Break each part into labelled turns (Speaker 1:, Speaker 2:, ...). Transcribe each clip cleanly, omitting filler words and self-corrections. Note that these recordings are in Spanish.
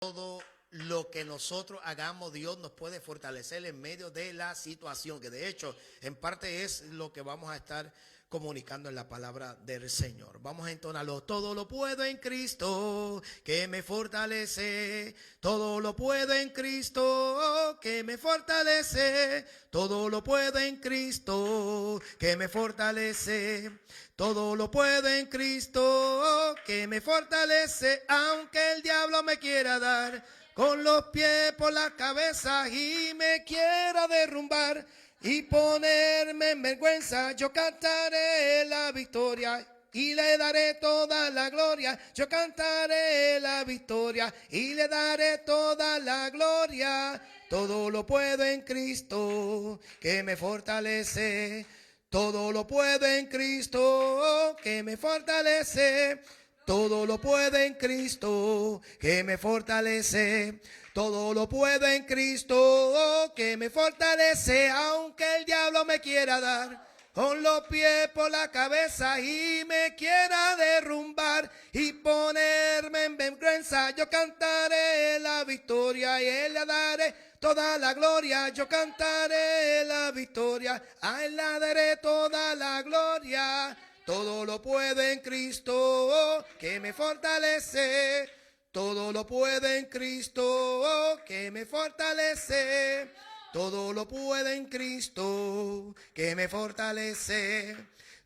Speaker 1: Todo lo que nosotros hagamos, Dios nos puede fortalecer en medio de la situación, que de hecho en parte es lo que vamos a estar comunicando en la palabra del Señor. Vamos a entonarlo. Todo lo puedo en Cristo que me fortalece. Todo lo puedo en Cristo que me fortalece. Todo lo puedo en Cristo que me fortalece. Todo lo puedo en Cristo que me fortalece, aunque el diablo me quiera dar con los pies por la cabeza y me quiera derrumbar y ponerme en vergüenza. Yo cantaré la victoria y le daré toda la gloria. Yo cantaré la victoria y le daré toda la gloria. Todo lo puedo en Cristo que me fortalece. Todo lo puedo en Cristo que me fortalece. Todo lo puedo en Cristo que me fortalece. Todo lo puedo en Cristo que me fortalece. Aunque el diablo me quiera dar con los pies por la cabeza y me quiera derrumbar y ponerme en vergüenza, yo cantaré la victoria y él le daré toda la gloria. Yo cantaré la victoria, a él le daré toda la gloria. Todo lo puedo en Cristo que me fortalece. Todo lo puedo en Cristo que me fortalece. Todo lo puedo en Cristo que me fortalece.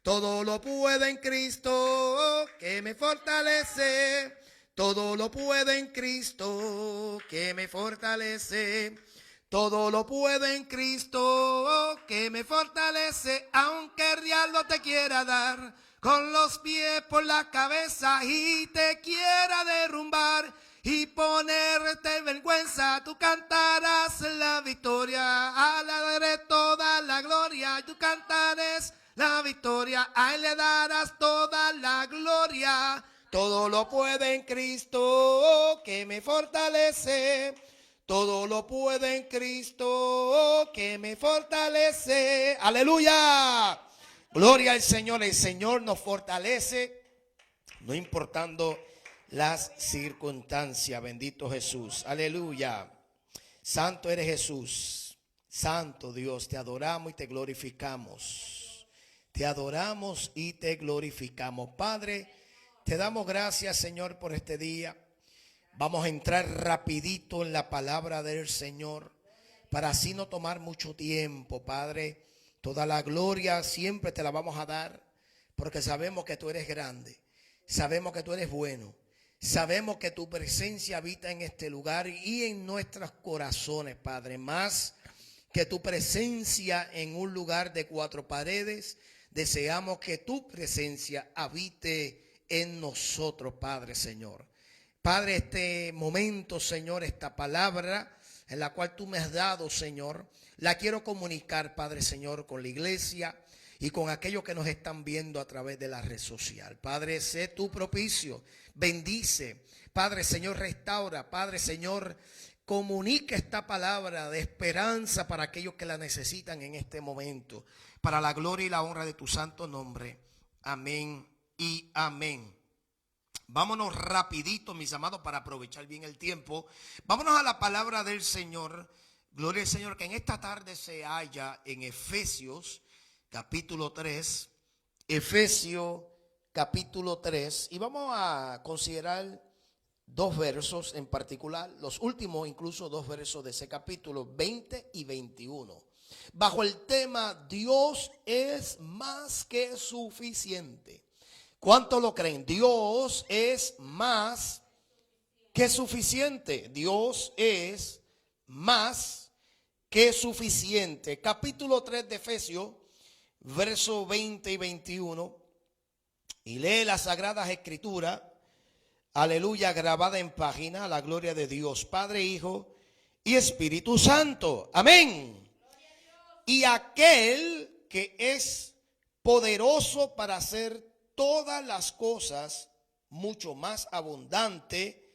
Speaker 1: Todo lo puedo en Cristo que me fortalece. Todo lo puedo en Cristo que me fortalece. Todo lo puedo en Cristo que me fortalece, aunque el diablo te quiera dar con los pies por la cabeza y te quiera derrumbar y ponerte en vergüenza. Tú cantarás la victoria, a él le daré toda la gloria. Tú cantarás la victoria, a él le darás toda la gloria. Todo lo puedo en Cristo que me fortalece. Todo lo puedo en Cristo que me fortalece. Aleluya. Gloria al Señor. El Señor nos fortalece, no importando las circunstancias. Bendito Jesús. Aleluya. Santo eres Jesús. Santo Dios, te adoramos y te glorificamos. Te adoramos y te glorificamos. Padre, te damos gracias, Señor, por este día. Vamos a entrar rapidito en la palabra del Señor para así no tomar mucho tiempo, Padre. Toda la gloria siempre te la vamos a dar porque sabemos que tú eres grande, sabemos que tú eres bueno, sabemos que tu presencia habita en este lugar y en nuestros corazones, Padre. Más que tu presencia en un lugar de cuatro paredes, deseamos que tu presencia habite en nosotros, Padre Señor. Padre, este momento, Señor, esta palabra en la cual tú me has dado, Señor, la quiero comunicar, Padre Señor, con la iglesia y con aquellos que nos están viendo a través de la red social. Padre, sé tú propicio, bendice, Padre Señor, restaura, Padre Señor, comunica esta palabra de esperanza para aquellos que la necesitan en este momento, para la gloria y la honra de tu santo nombre. Amén y amén. Vámonos rapidito, mis amados, para aprovechar bien el tiempo. Vámonos a la palabra del Señor. Gloria al Señor, que en esta tarde se halla en Efesios capítulo 3. Efesios capítulo 3. Y vamos a considerar dos versos en particular, los últimos incluso dos versos de ese capítulo, 20 y 21. Bajo el tema, Dios es más que suficiente. ¿Cuánto lo creen? Dios es más que suficiente. Dios es más que suficiente. Capítulo 3 de Efesios, versos 20 y 21. Y lee las Sagradas Escrituras. Aleluya, grabada en página, la gloria de Dios, Padre, Hijo y Espíritu Santo. Amén. Y aquel que es poderoso para hacer todas las cosas mucho más abundante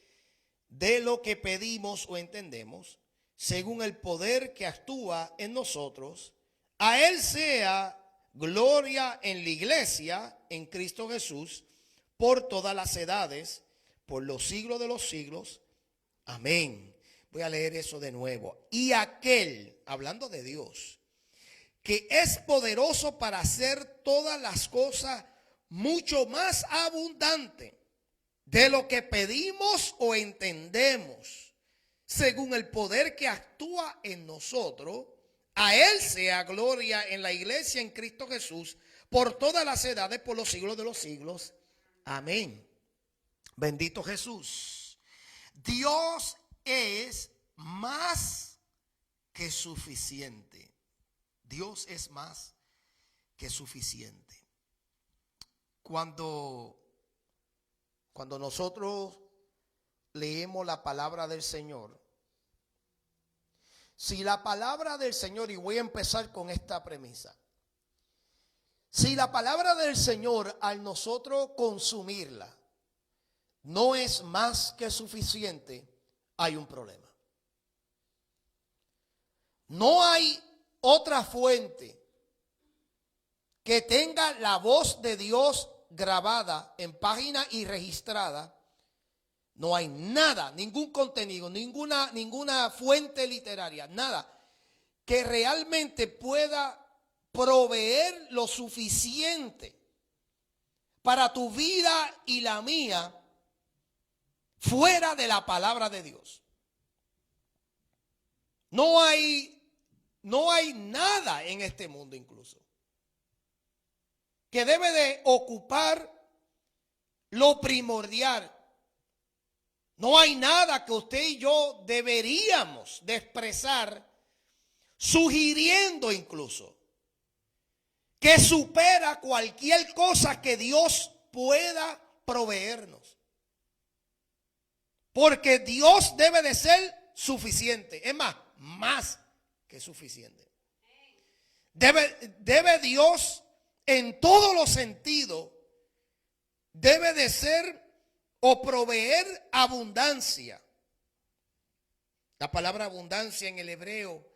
Speaker 1: de lo que pedimos o entendemos, según el poder que actúa en nosotros. A él sea gloria en la iglesia, en Cristo Jesús, por todas las edades, por los siglos de los siglos. Amén. Voy a leer eso de nuevo. Y aquel, hablando de Dios, que es poderoso para hacer todas las cosas mucho más abundante de lo que pedimos o entendemos, según el poder que actúa en nosotros. A Él sea gloria en la iglesia en Cristo Jesús por todas las edades, por los siglos de los siglos. Amén. Bendito Jesús. Dios es más que suficiente. Dios es más que suficiente. Cuando nosotros leemos la palabra del Señor, si la palabra del Señor, y voy a empezar con esta premisa, si la palabra del Señor al nosotros consumirla no es más que suficiente, hay un problema. No hay otra fuente que tenga la voz de Dios grabada en página y registrada. No hay nada, ningún contenido, ninguna fuente literaria, nada que realmente pueda proveer lo suficiente para tu vida y la mía fuera de la palabra de Dios. No hay nada en este mundo incluso que debe de ocupar lo primordial. No hay nada que usted y yo deberíamos de expresar, sugiriendo incluso, que supera cualquier cosa que Dios pueda proveernos. Porque Dios debe de ser suficiente. Es más que suficiente. Debe Dios, en todos los sentidos, debe de ser o proveer abundancia. La palabra abundancia en el hebreo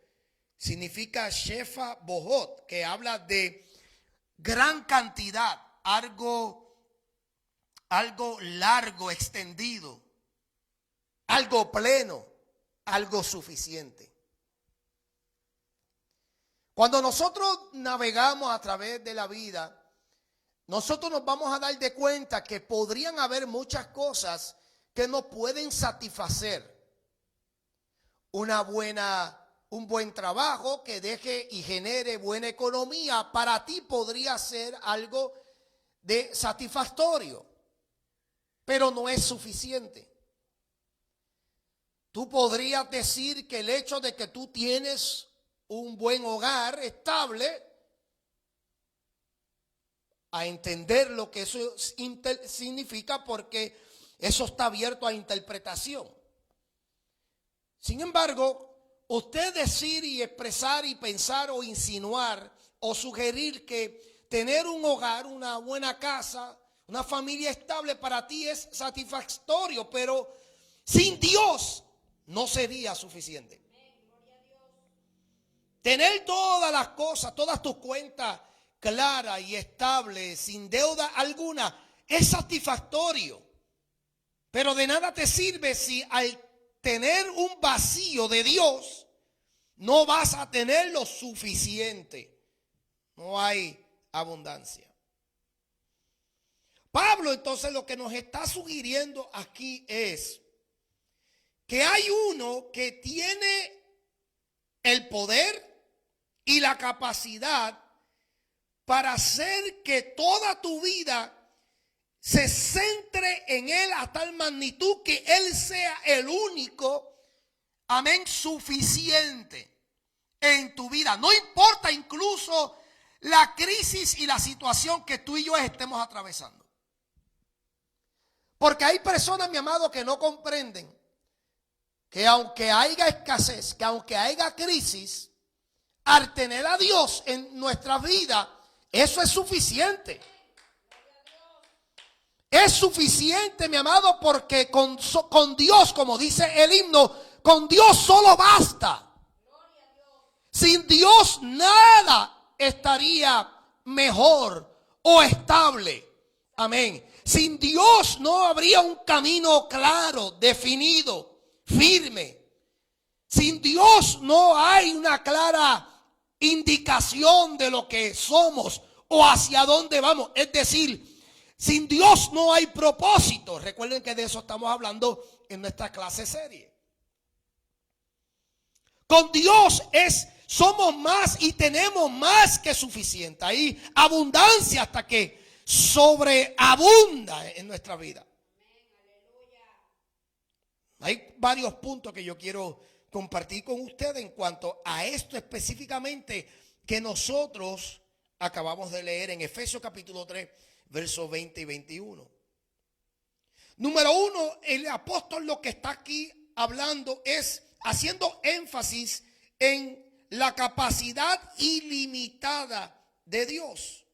Speaker 1: significa shefa bohot, que habla de gran cantidad, algo largo, extendido, algo pleno, algo suficiente. Cuando nosotros navegamos a través de la vida, nosotros nos vamos a dar de cuenta que podrían haber muchas cosas que nos pueden satisfacer. Un buen trabajo que deje y genere buena economía, para ti podría ser algo de satisfactorio, pero no es suficiente. Tú podrías decir que el hecho de que tú tienes un buen hogar estable, a entender lo que eso significa, porque eso está abierto a interpretación. Sin embargo, usted decir y expresar y pensar o insinuar o sugerir que tener un hogar, una buena casa, una familia estable para ti es satisfactorio, pero sin Dios no sería suficiente. Tener todas las cosas, todas tus cuentas clara y estable, sin deuda alguna, es satisfactorio. Pero de nada te sirve si al tener un vacío de Dios no vas a tener lo suficiente. No hay abundancia. Pablo entonces lo que nos está sugiriendo aquí es que hay uno que tiene el poder y la capacidad para hacer que toda tu vida se centre en Él a tal magnitud que Él sea el único, amén, suficiente en tu vida. No importa incluso la crisis y la situación que tú y yo estemos atravesando. Porque hay personas, mi amado, que no comprenden que aunque haya escasez, que aunque haya crisis, al tener a Dios en nuestra vida, eso es suficiente. Es suficiente, mi amado, porque con Dios, como dice el himno, con Dios solo basta. Sin Dios nada estaría mejor o estable. Amén. Sin Dios no habría un camino claro, definido, firme. Sin Dios no hay una clara indicación de lo que somos o hacia dónde vamos. Es decir, sin Dios no hay propósito. Recuerden que de eso estamos hablando en nuestra clase serie. Con Dios somos más y tenemos más que suficiente. Hay abundancia hasta que sobreabunda en nuestra vida. Hay varios puntos que yo quiero compartir con ustedes en cuanto a esto específicamente que nosotros acabamos de leer en Efesios capítulo 3, versos 20 y 21. Número uno, el apóstol lo que está aquí hablando es haciendo énfasis en la capacidad ilimitada de Dios.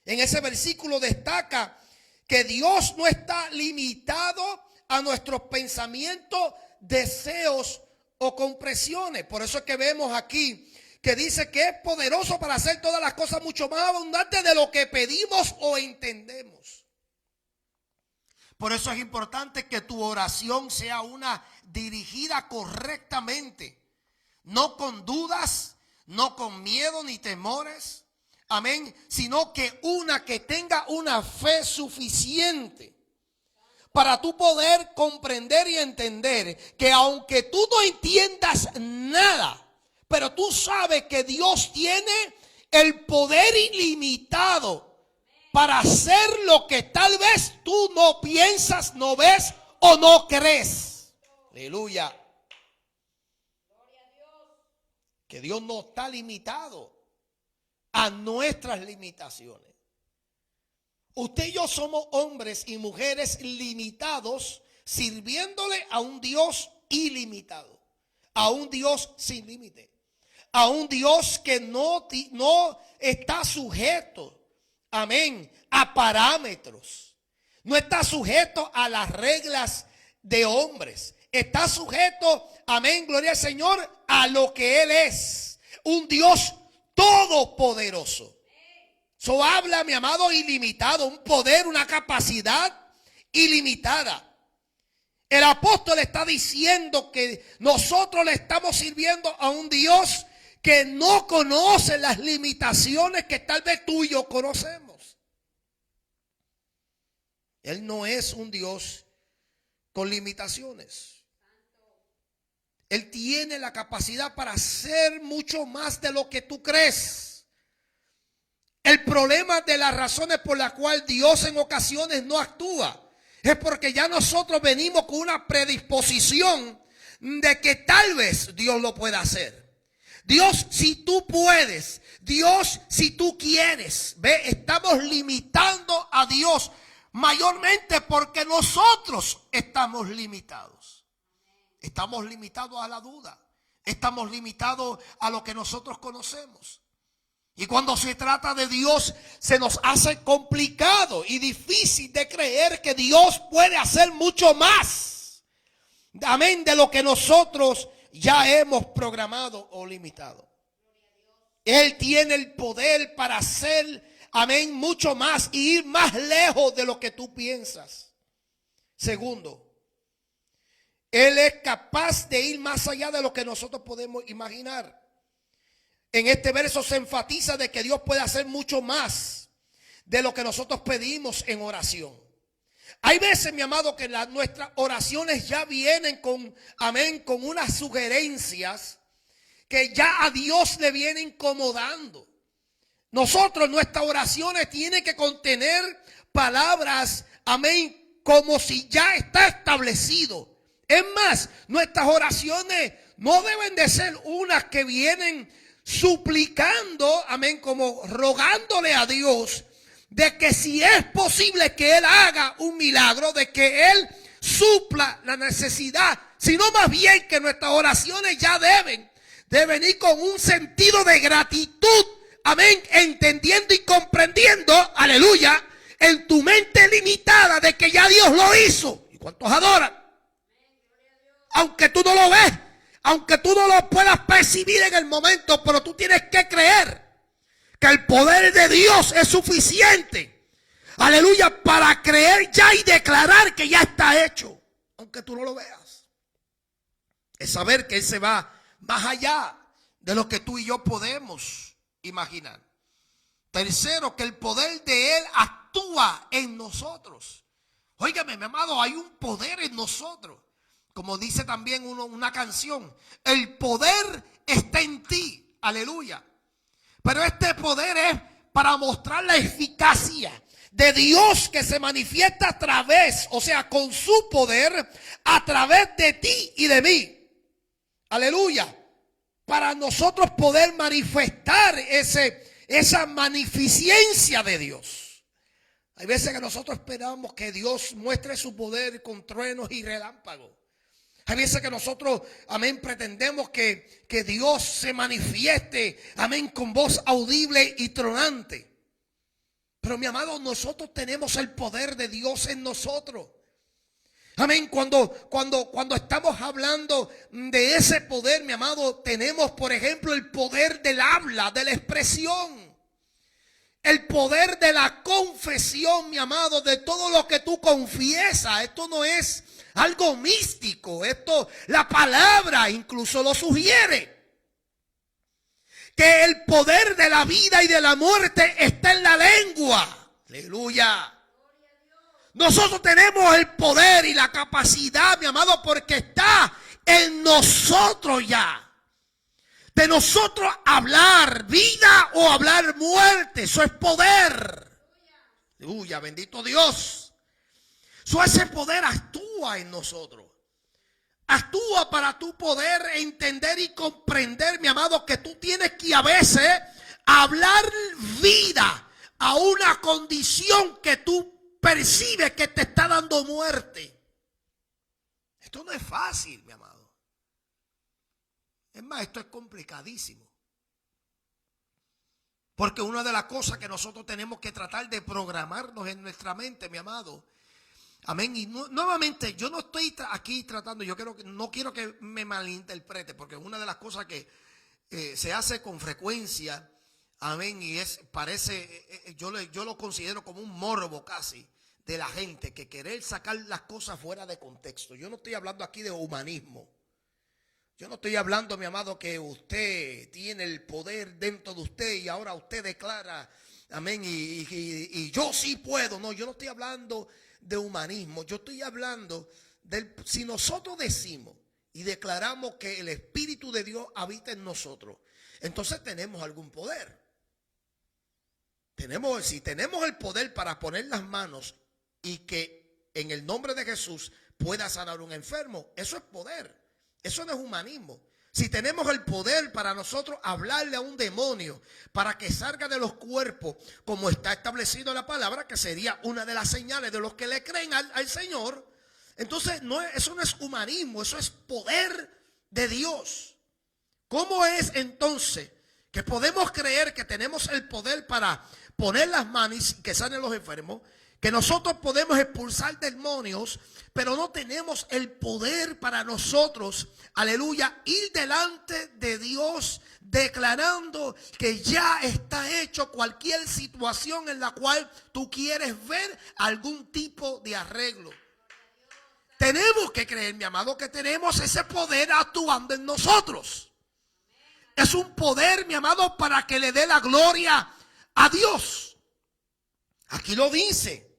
Speaker 1: En ese versículo destaca que Dios no está limitado a nuestros pensamientos, deseos o compresiones. Por eso es que vemos aquí que dice que es poderoso para hacer todas las cosas mucho más abundantes de lo que pedimos o entendemos. Por eso es importante que tu oración sea una dirigida correctamente, no con dudas, no con miedo ni temores, amén, sino que una que tenga una fe suficiente para tú poder comprender y entender que aunque tú no entiendas nada, pero tú sabes que Dios tiene el poder ilimitado para hacer lo que tal vez tú no piensas, no ves o no crees. Aleluya. Que Dios no está limitado a nuestras limitaciones. Usted y yo somos hombres y mujeres limitados, sirviéndole a un Dios ilimitado, a un Dios sin límite, a un Dios que no está sujeto, amén, a parámetros, no está sujeto a las reglas de hombres, está sujeto, amén, gloria al Señor, a lo que Él es, un Dios todopoderoso. Eso habla, mi amado, ilimitado, un poder, una capacidad ilimitada. El apóstol está diciendo que nosotros le estamos sirviendo a un Dios que no conoce las limitaciones que tal vez tú y yo conocemos. Él no es un Dios con limitaciones. Él tiene la capacidad para hacer mucho más de lo que tú crees. El problema de las razones por las cuales Dios en ocasiones no actúa es porque ya nosotros venimos con una predisposición de que tal vez Dios lo pueda hacer. Dios, si tú puedes, Dios, si tú quieres, ve, estamos limitando a Dios mayormente porque nosotros estamos limitados. Estamos limitados a la duda, estamos limitados a lo que nosotros conocemos. Y cuando se trata de Dios, se nos hace complicado y difícil de creer que Dios puede hacer mucho más, amén, de lo que nosotros ya hemos programado o limitado. Él tiene el poder para hacer, amén, mucho más y ir más lejos de lo que tú piensas. Segundo, Él es capaz de ir más allá de lo que nosotros podemos imaginar. En este verso se enfatiza de que Dios puede hacer mucho más de lo que nosotros pedimos en oración. Hay veces, mi amado, que nuestras oraciones ya vienen con, amén, con unas sugerencias que ya a Dios le viene incomodando. Nosotros, nuestras oraciones tienen que contener palabras, amén, como si ya está establecido. Es más, nuestras oraciones no deben de ser unas que vienen suplicando, amén, como rogándole a Dios de que si es posible que Él haga un milagro, de que Él supla la necesidad, sino más bien que nuestras oraciones ya deben de venir con un sentido de gratitud, amén, entendiendo y comprendiendo, aleluya, en tu mente limitada de que ya Dios lo hizo. ¿Y cuántos adoran? Aunque tú no lo ves, aunque tú no lo puedas percibir en el momento, pero tú tienes que creer que el poder de Dios es suficiente, aleluya, para creer ya y declarar que ya está hecho, aunque tú no lo veas. Es saber que Él se va más allá de lo que tú y yo podemos imaginar. Tercero, que el poder de Él actúa en nosotros. Óigame, mi amado, hay un poder en nosotros. Como dice también una canción, el poder está en ti. Aleluya. Pero este poder es para mostrar la eficacia de Dios que se manifiesta a través, o sea, con su poder, a través de ti y de mí. Aleluya. Para nosotros poder manifestar esa magnificencia de Dios. Hay veces que nosotros esperamos que Dios muestre su poder con truenos y relámpagos. Hay veces que nosotros, amén, pretendemos que Dios se manifieste, amén, con voz audible y tronante. Pero mi amado, nosotros tenemos el poder de Dios en nosotros. Amén, cuando estamos hablando de ese poder, mi amado, tenemos, por ejemplo, el poder del habla, de la expresión. El poder de la confesión, mi amado, de todo lo que tú confiesas. Esto no es algo místico. Esto, la palabra incluso lo sugiere. Que el poder de la vida y de la muerte está en la lengua. Aleluya. Nosotros tenemos el poder y la capacidad, mi amado, porque está en nosotros ya. De nosotros hablar vida o hablar muerte. Eso es poder. Aleluya, bendito Dios. Ese poder actúa en nosotros. Actúa para tu poder entender y comprender, mi amado, que tú tienes que a veces hablar vida a una condición que tú percibes que te está dando muerte. Esto no es fácil, mi amado. Es más, esto es complicadísimo. Porque una de las cosas que nosotros tenemos que tratar de programarnos en nuestra mente, mi amado. Amén. Y nuevamente, yo no estoy aquí tratando, no quiero que me malinterprete, porque una de las cosas que se hace con frecuencia, amén, y yo lo considero como un morbo casi de la gente, que querer sacar las cosas fuera de contexto. Yo no estoy hablando aquí de humanismo. Yo no estoy hablando, mi amado, que usted tiene el poder dentro de usted y ahora usted declara, amén, y yo sí puedo. No, yo no estoy hablando de humanismo. Yo estoy hablando si nosotros decimos y declaramos que el Espíritu de Dios habita en nosotros, entonces tenemos algún poder. Si tenemos el poder para poner las manos y que en el nombre de Jesús pueda sanar un enfermo, eso es poder. Eso no es humanismo. Si tenemos el poder para nosotros hablarle a un demonio para que salga de los cuerpos, como está establecido en la palabra, que sería una de las señales de los que le creen al Señor, entonces eso no es humanismo, eso es poder de Dios. ¿Cómo es entonces que podemos creer que tenemos el poder para poner las manos y que salen los enfermos? Que nosotros podemos expulsar demonios, pero no tenemos el poder para nosotros, aleluya, ir delante de Dios declarando que ya está hecho cualquier situación en la cual tú quieres ver algún tipo de arreglo. Tenemos que creer, mi amado, que tenemos ese poder actuando en nosotros. Es un poder, mi amado, para que le dé la gloria a Dios. Aquí lo dice.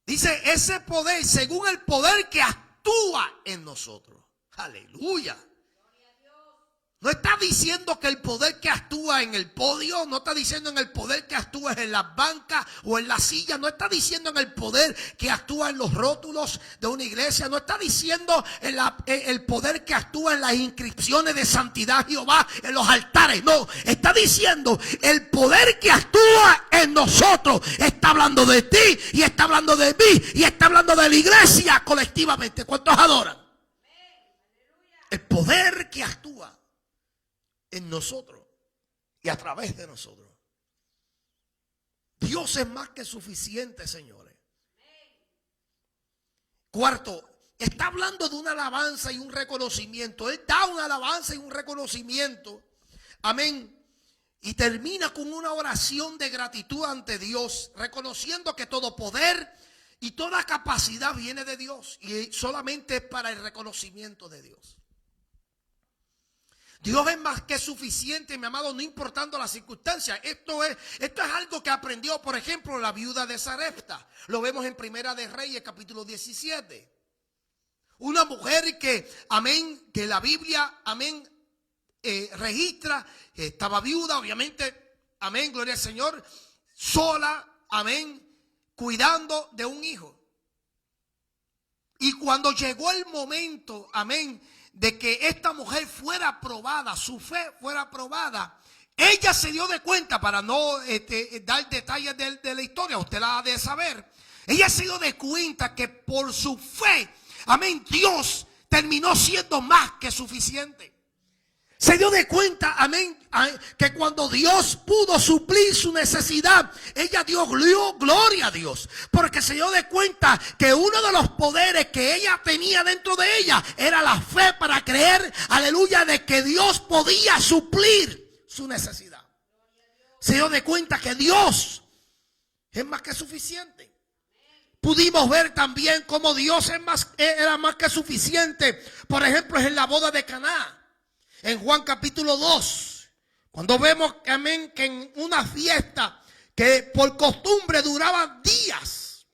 Speaker 1: Dice ese poder según el poder que actúa en nosotros. Aleluya. No está diciendo que el poder que actúa en el podio, no está diciendo en el poder que actúa en las bancas o en las sillas, no está diciendo en el poder que actúa en los rótulos de una iglesia, no está diciendo en el poder que actúa en las inscripciones de santidad Jehová en los altares, no, está diciendo el poder que actúa en nosotros. Está hablando de ti y está hablando de mí y está hablando de la iglesia colectivamente. ¿Cuántos adoran? El poder que actúa en nosotros y a través de nosotros. Dios es más que suficiente, señores. Cuarto, está hablando de una alabanza y un reconocimiento. Él da una alabanza y un reconocimiento. Amén. Y termina con una oración de gratitud ante Dios, reconociendo que todo poder Y toda capacidad viene de Dios y solamente es para el reconocimiento de Dios. Dios es más que suficiente, mi amado, no importando las circunstancias. Esto es algo que aprendió, por ejemplo, la viuda de Sarepta. Lo vemos en Primera de Reyes, capítulo 17. Una mujer que, amén, que la Biblia, amén, registra, estaba viuda, obviamente, amén, gloria al Señor, sola, amén, cuidando de un hijo. Y cuando llegó el momento, amén, de que esta mujer fuera probada, su fe fuera probada, ella se dio de cuenta, para no dar detalles de la historia, usted la ha de saber, ella se dio de cuenta que por su fe, amén, Dios terminó siendo más que suficiente. Se dio de cuenta, amén, que cuando Dios pudo suplir su necesidad, ella dio gloria a Dios. Porque se dio de cuenta que uno de los poderes que ella tenía dentro de ella era la fe para creer, aleluya, de que Dios podía suplir su necesidad. Se dio de cuenta que Dios es más que suficiente. Pudimos ver también cómo Dios era más que suficiente. Por ejemplo, en la boda de Caná. En Juan capítulo 2, cuando vemos, amén, que en una fiesta que por costumbre duraba días,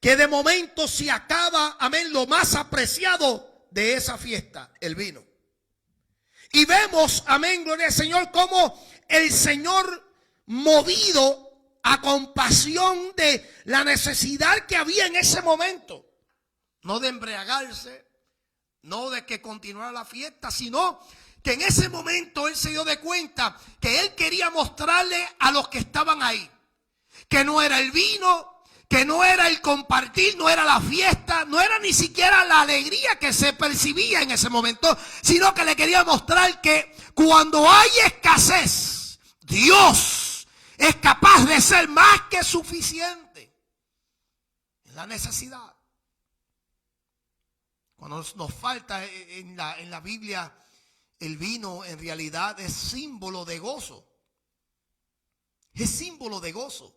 Speaker 1: que de momento se acaba, amén, lo más apreciado de esa fiesta, el vino. Y vemos, amén, gloria al Señor, cómo el Señor, movido a compasión de la necesidad que había en ese momento, no de embriagarse, no de que continuara la fiesta, sino que en ese momento él se dio de cuenta que él quería mostrarle a los que estaban ahí que no era el vino, que no era el compartir, no era la fiesta, no era ni siquiera la alegría que se percibía en ese momento, sino que le quería mostrar que cuando hay escasez, Dios es capaz de ser más que suficiente en la necesidad. Cuando nos falta en la Biblia, el vino en realidad es símbolo de gozo. Es símbolo de gozo.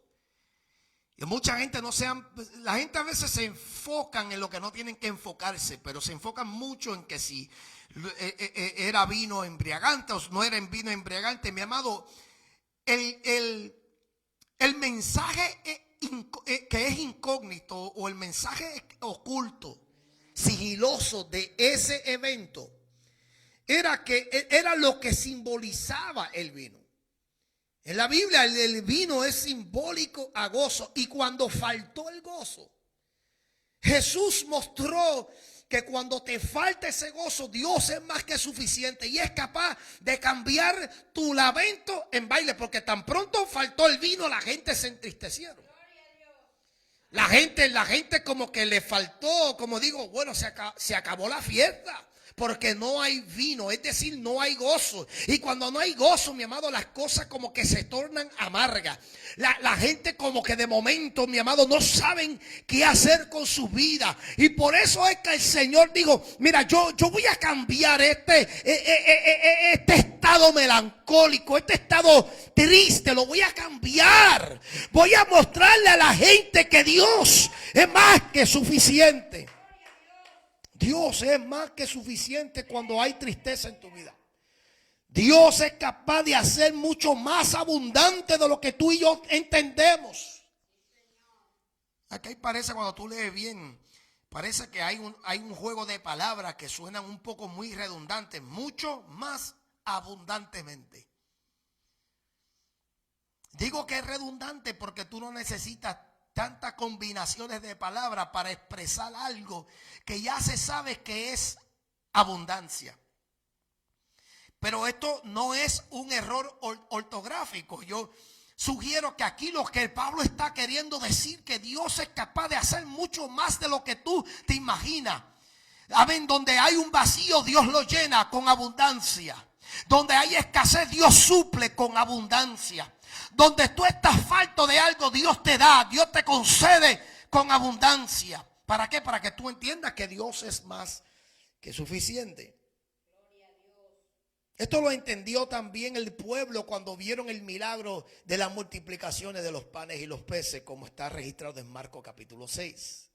Speaker 1: Y mucha gente la gente a veces se enfocan en lo que no tienen que enfocarse, pero se enfocan mucho en que si era vino embriagante o no era vino embriagante. Mi amado, el mensaje que es incógnito o el mensaje oculto, sigiloso de ese evento era lo que simbolizaba el vino. En la Biblia el vino es simbólico a gozo, y cuando faltó el gozo, Jesús mostró que cuando te falta ese gozo, Dios es más que suficiente y es capaz de cambiar tu lamento en baile, porque tan pronto faltó el vino, la gente se entristecieron. La gente como que le faltó, como digo, bueno, se acabó la fiesta, porque no hay vino, es decir, no hay gozo. Y cuando no hay gozo, mi amado, las cosas como que se tornan amargas. La gente como que de momento, mi amado, no saben qué hacer con su vida. Y por eso es que el Señor dijo, mira, yo voy a cambiar este estado melancólico, este estado triste, lo voy a cambiar. Voy a mostrarle a la gente que Dios es más que suficiente. Dios es más que suficiente cuando hay tristeza en tu vida. Dios es capaz de hacer mucho más abundante de lo que tú y yo entendemos. Aquí parece, cuando tú lees bien, parece que hay un juego de palabras que suenan un poco muy redundantes. Mucho más abundantemente. Digo que es redundante porque tú no necesitas tantas combinaciones de palabras para expresar algo que ya se sabe que es abundancia. Pero esto no es un error ortográfico. Yo sugiero que aquí lo que Pablo está queriendo decir, que Dios es capaz de hacer mucho más de lo que tú te imaginas. Amén. Donde hay un vacío, Dios lo llena con abundancia. Donde hay escasez, Dios suple con abundancia. Donde tú estás falto de algo, Dios te da, Dios te concede con abundancia. ¿Para qué? Para que tú entiendas que Dios es más que suficiente. Esto lo entendió también el pueblo cuando vieron el milagro de las multiplicaciones de los panes y los peces, como está registrado en Marcos capítulo 6.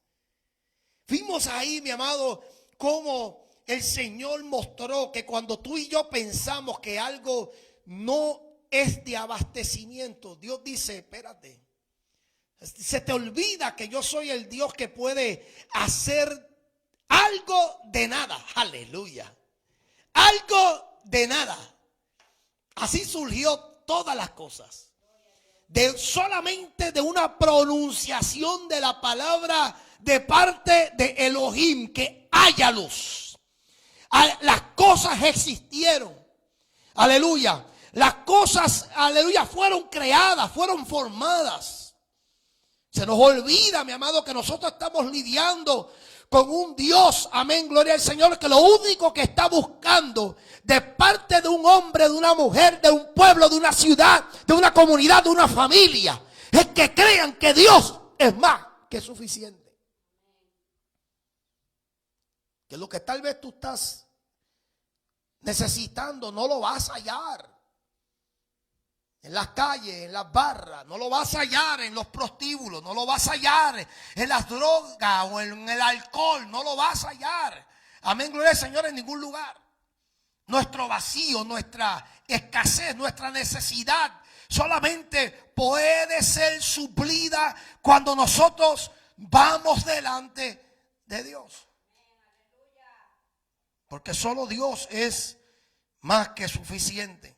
Speaker 1: Vimos ahí, mi amado, cómo el Señor mostró que cuando tú y yo pensamos que algo no es de abastecimiento, Dios dice, espérate, se te olvida que yo soy el Dios que puede hacer algo de nada. Aleluya. Algo de nada. Así surgió todas las cosas. Solamente de una pronunciación de la palabra de parte de Elohim, que haya luz. Las cosas existieron. Aleluya. Las cosas, aleluya, fueron creadas, fueron formadas. Se nos olvida, mi amado, que nosotros estamos lidiando con un Dios, amén, gloria al Señor, que lo único que está buscando de parte de un hombre, de una mujer, de un pueblo, de una ciudad, de una comunidad, de una familia, es que crean que Dios es más que suficiente. Que lo que tal vez tú estás necesitando no lo vas a hallar en las calles, en las barras, no lo vas a hallar en los prostíbulos, no lo vas a hallar en las drogas o en el alcohol, no lo vas a hallar. Amén, gloria al Señor, en ningún lugar. Nuestro vacío, nuestra escasez, nuestra necesidad solamente puede ser suplida cuando nosotros vamos delante de Dios. Porque solo Dios es más que suficiente.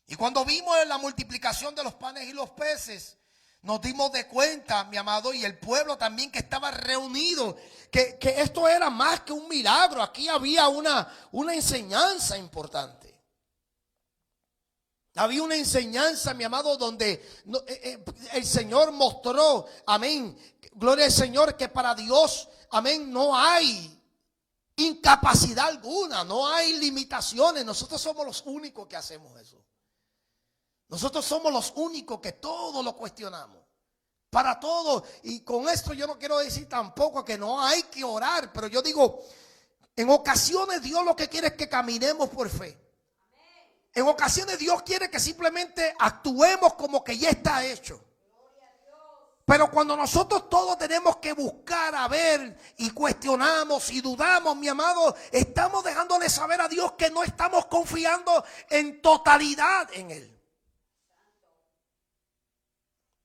Speaker 1: Y cuando vimos en la multiplicación de los panes y los peces, nos dimos de cuenta, mi amado, y el pueblo también que estaba reunido, que esto era más que un milagro. Aquí había una enseñanza importante. Había una enseñanza, mi amado, donde el Señor mostró, amén, gloria al Señor, que para Dios, amén, no hay incapacidad alguna, no hay limitaciones. Nosotros somos los únicos que hacemos eso. Nosotros somos los únicos que todo lo cuestionamos. Para todo. Y con esto yo no quiero decir tampoco que no hay que orar. Pero yo digo, en ocasiones Dios lo que quiere es que caminemos por fe. En ocasiones Dios quiere que simplemente actuemos como que ya está hecho. Pero cuando nosotros todos tenemos que buscar a ver y cuestionamos y dudamos, mi amado, estamos dejándole saber a Dios que no estamos confiando en totalidad en Él.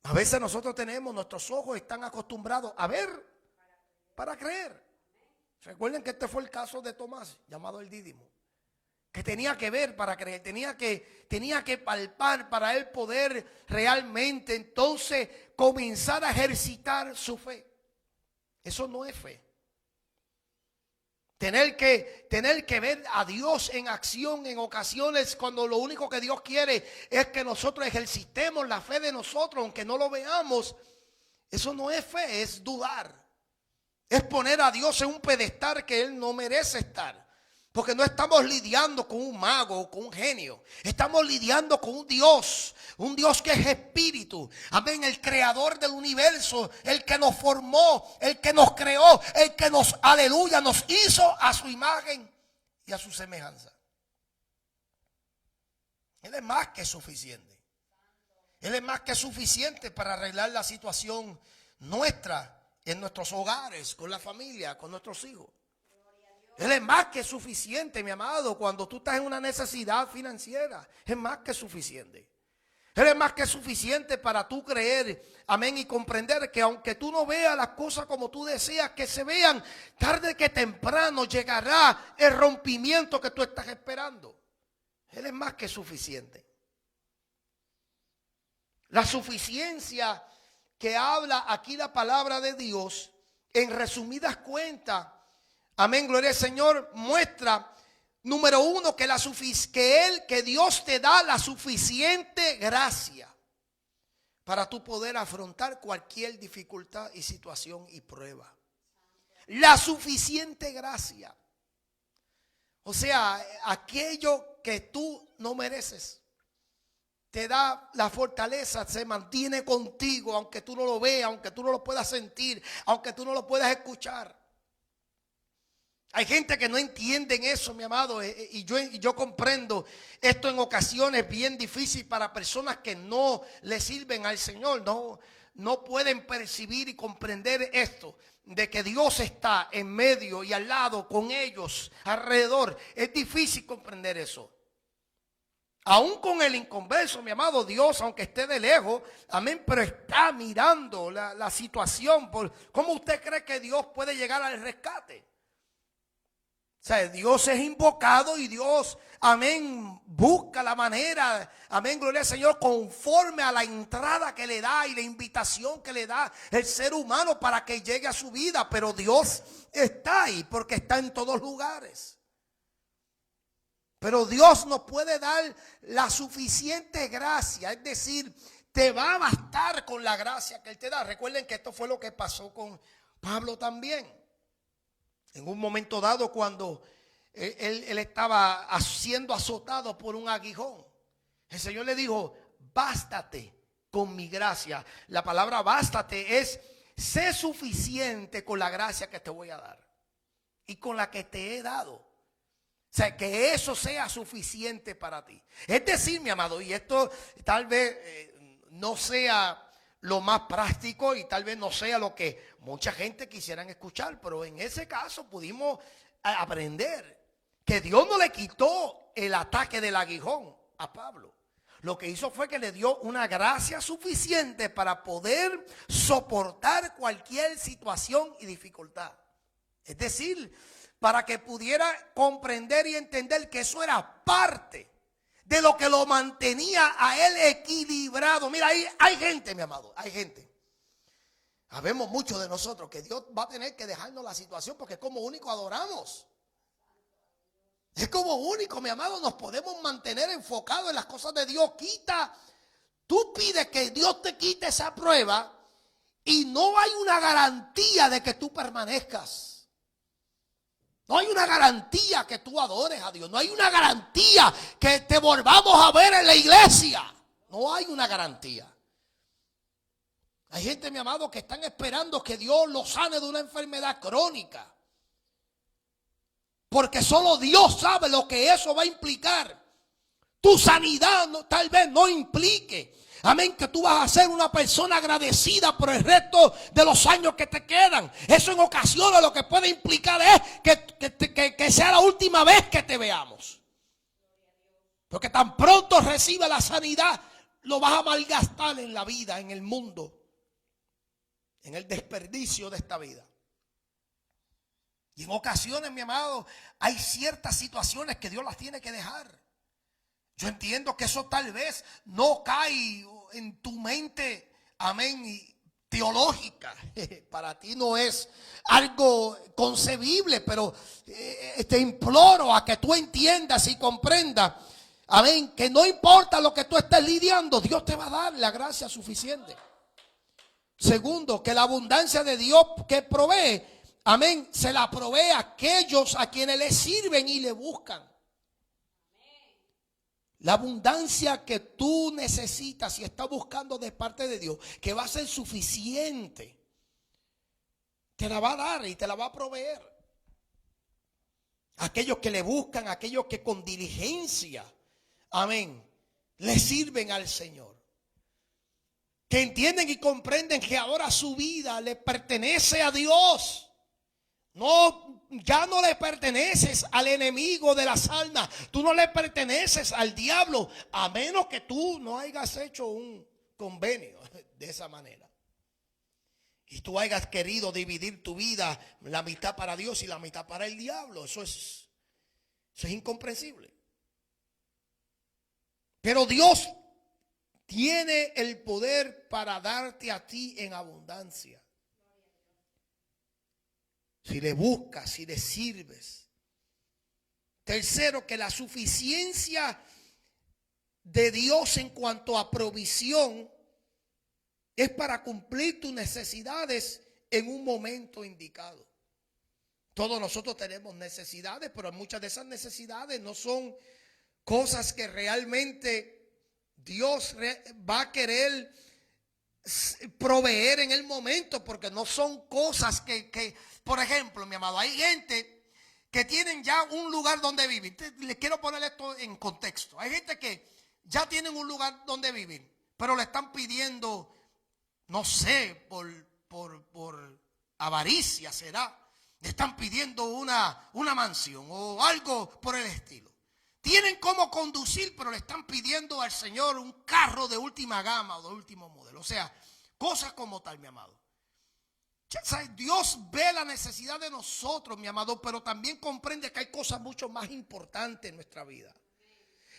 Speaker 1: A veces nosotros nuestros ojos están acostumbrados a ver para creer. Recuerden que este fue el caso de Tomás, llamado el Dídimo, que tenía que ver para creer, tenía que palpar para él poder realmente entonces comenzar a ejercitar su fe. Eso no es fe. Tener que ver a Dios en acción en ocasiones cuando lo único que Dios quiere es que nosotros ejercitemos la fe de nosotros, aunque no lo veamos. Eso no es fe, es dudar. Es poner a Dios en un pedestal que Él no merece estar. Porque no estamos lidiando con un mago o con un genio. Estamos lidiando con un Dios que es espíritu. Amén, el creador del universo, el que nos formó, el que nos creó, el que nos, aleluya, nos hizo a su imagen y a su semejanza. Él es más que suficiente. Él es más que suficiente para arreglar la situación nuestra en nuestros hogares, con la familia, con nuestros hijos. Él es más que suficiente, mi amado, cuando tú estás en una necesidad financiera. Es más que suficiente. Él es más que suficiente para tú creer, amén, y comprender que aunque tú no veas las cosas como tú deseas que se vean, tarde que temprano llegará el rompimiento que tú estás esperando. Él es más que suficiente. La suficiencia que habla aquí la palabra de Dios, en resumidas cuentas, amén, gloria al Señor, muestra, número uno, que Dios te da la suficiente gracia para tú poder afrontar cualquier dificultad y situación y prueba. La suficiente gracia. O sea, aquello que tú no mereces, te da la fortaleza, se mantiene contigo, aunque tú no lo veas, aunque tú no lo puedas sentir, aunque tú no lo puedas escuchar. Hay gente que no entiende eso, mi amado, y yo comprendo esto en ocasiones bien difícil para personas que no le sirven al Señor, no pueden percibir y comprender esto, de que Dios está en medio y al lado con ellos, alrededor. Es difícil comprender eso. Aún con el inconverso, mi amado, Dios, aunque esté de lejos, amén, pero está mirando la situación. ¿Cómo usted cree que Dios puede llegar al rescate? O sea, Dios es invocado y Dios, amén, busca la manera, amén, gloria al Señor, conforme a la entrada que le da y la invitación que le da el ser humano para que llegue a su vida. Pero Dios está ahí porque está en todos lugares. Pero Dios nos puede dar la suficiente gracia, es decir, te va a bastar con la gracia que Él te da. Recuerden que esto fue lo que pasó con Pablo también. En un momento dado, cuando él estaba siendo azotado por un aguijón, el Señor le dijo: bástate con mi gracia. La palabra bástate es: sé suficiente con la gracia que te voy a dar y con la que te he dado. O sea, que eso sea suficiente para ti. Es decir, mi amado, y esto tal vez no sea lo más práctico y tal vez no sea lo que mucha gente quisieran escuchar, pero en ese caso pudimos aprender que Dios no le quitó el ataque del aguijón a Pablo. Lo que hizo fue que le dio una gracia suficiente para poder soportar cualquier situación y dificultad. Es decir, para que pudiera comprender y entender que eso era parte de lo que lo mantenía a él equilibrado. Mira, hay gente, mi amado, hay gente. Sabemos muchos de nosotros que Dios va a tener que dejarnos la situación porque es como único adoramos. Es como único, mi amado, nos podemos mantener enfocados en las cosas de Dios. Tú pides que Dios te quite esa prueba y no hay una garantía de que tú permanezcas. No hay una garantía que tú adores a Dios. No hay una garantía que te volvamos a ver en la iglesia. No hay una garantía. Hay gente, mi amado, que están esperando que Dios los sane de una enfermedad crónica. Porque solo Dios sabe lo que eso va a implicar. Tu sanidad tal vez no implique, amén, que tú vas a ser una persona agradecida por el resto de los años que te quedan. Eso en ocasiones lo que puede implicar es que sea la última vez que te veamos. Porque tan pronto recibe la sanidad, lo vas a malgastar en la vida, en el mundo, en el desperdicio de esta vida. Y en ocasiones, mi amado, hay ciertas situaciones que Dios las tiene que dejar. Yo entiendo que eso tal vez no cae en tu mente, amén, teológica. Para ti no es algo concebible, pero te imploro a que tú entiendas y comprendas, amén, que no importa lo que tú estés lidiando, Dios te va a dar la gracia suficiente. Segundo, que la abundancia de Dios que provee, amén, se la provee a aquellos a quienes le sirven y le buscan. La abundancia que tú necesitas y estás buscando de parte de Dios, que va a ser suficiente, te la va a dar y te la va a proveer. Aquellos que le buscan, aquellos que con diligencia, amén, le sirven al Señor. Que entienden y comprenden que ahora su vida le pertenece a Dios. No, ya no le perteneces al enemigo de las almas. Tú no le perteneces al diablo, a menos que tú no hayas hecho un convenio de esa manera. Y tú hayas querido dividir tu vida, la mitad para Dios y la mitad para el diablo. Eso es incomprensible. Pero Dios tiene el poder para darte a ti en abundancia. Si le buscas, si le sirves. Tercero, que la suficiencia de Dios en cuanto a provisión es para cumplir tus necesidades en un momento indicado. Todos nosotros tenemos necesidades, pero muchas de esas necesidades no son cosas que realmente Dios va a querer proveer en el momento, porque no son cosas que por ejemplo, mi amado, hay gente que tienen ya un lugar donde vivir. Les quiero poner esto en contexto. Hay gente que ya tienen un lugar donde vivir, pero le están pidiendo, no sé, por avaricia será, le están pidiendo una mansión o algo por el estilo. Tienen cómo conducir, pero le están pidiendo al Señor un carro de última gama o de último modelo. O sea, cosas como tal, mi amado. Dios ve la necesidad de nosotros, mi amado, pero también comprende que hay cosas mucho más importantes en nuestra vida.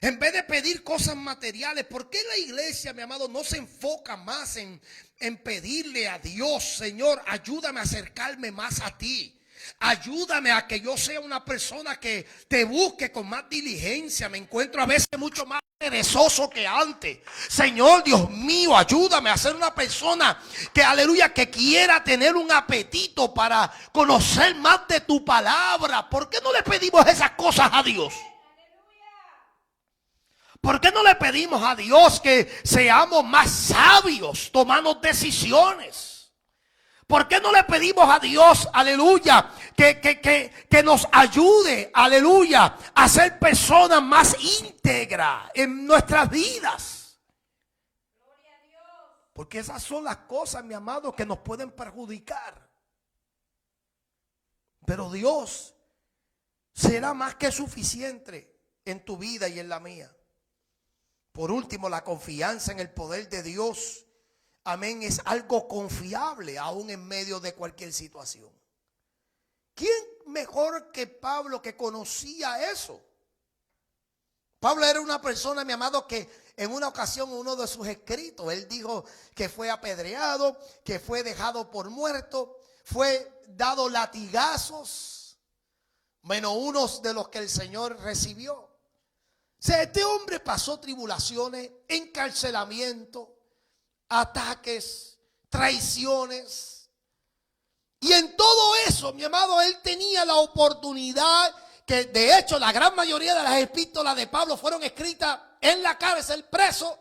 Speaker 1: En vez de pedir cosas materiales, ¿por qué la iglesia, mi amado, no se enfoca más en pedirle a Dios, Señor, ayúdame a acercarme más a ti? Ayúdame a que yo sea una persona que te busque con más diligencia. Me encuentro a veces mucho más perezoso que antes. Señor, Dios mío, ayúdame a ser una persona que, aleluya, que quiera tener un apetito para conocer más de tu palabra. ¿Por qué no le pedimos esas cosas a Dios? ¿Por qué no le pedimos a Dios que seamos más sabios tomando decisiones? ¿Por qué no le pedimos a Dios, aleluya, que nos ayude, aleluya, a ser personas más íntegras en nuestras vidas? Porque esas son las cosas, mi amado, que nos pueden perjudicar. Pero Dios será más que suficiente en tu vida y en la mía. Por último, la confianza en el poder de Dios, amén, es algo confiable aún en medio de cualquier situación. ¿Quién mejor que Pablo que conocía eso? Pablo era una persona, mi amado, que en una ocasión en uno de sus escritos, él dijo que fue apedreado, que fue dejado por muerto, fue dado latigazos, menos unos de los que el Señor recibió. O sea, este hombre pasó tribulaciones, encarcelamiento, ataques, traiciones. Y en todo eso, mi amado, él tenía la oportunidad, que de hecho la gran mayoría de las epístolas de Pablo fueron escritas en la cárcel, preso.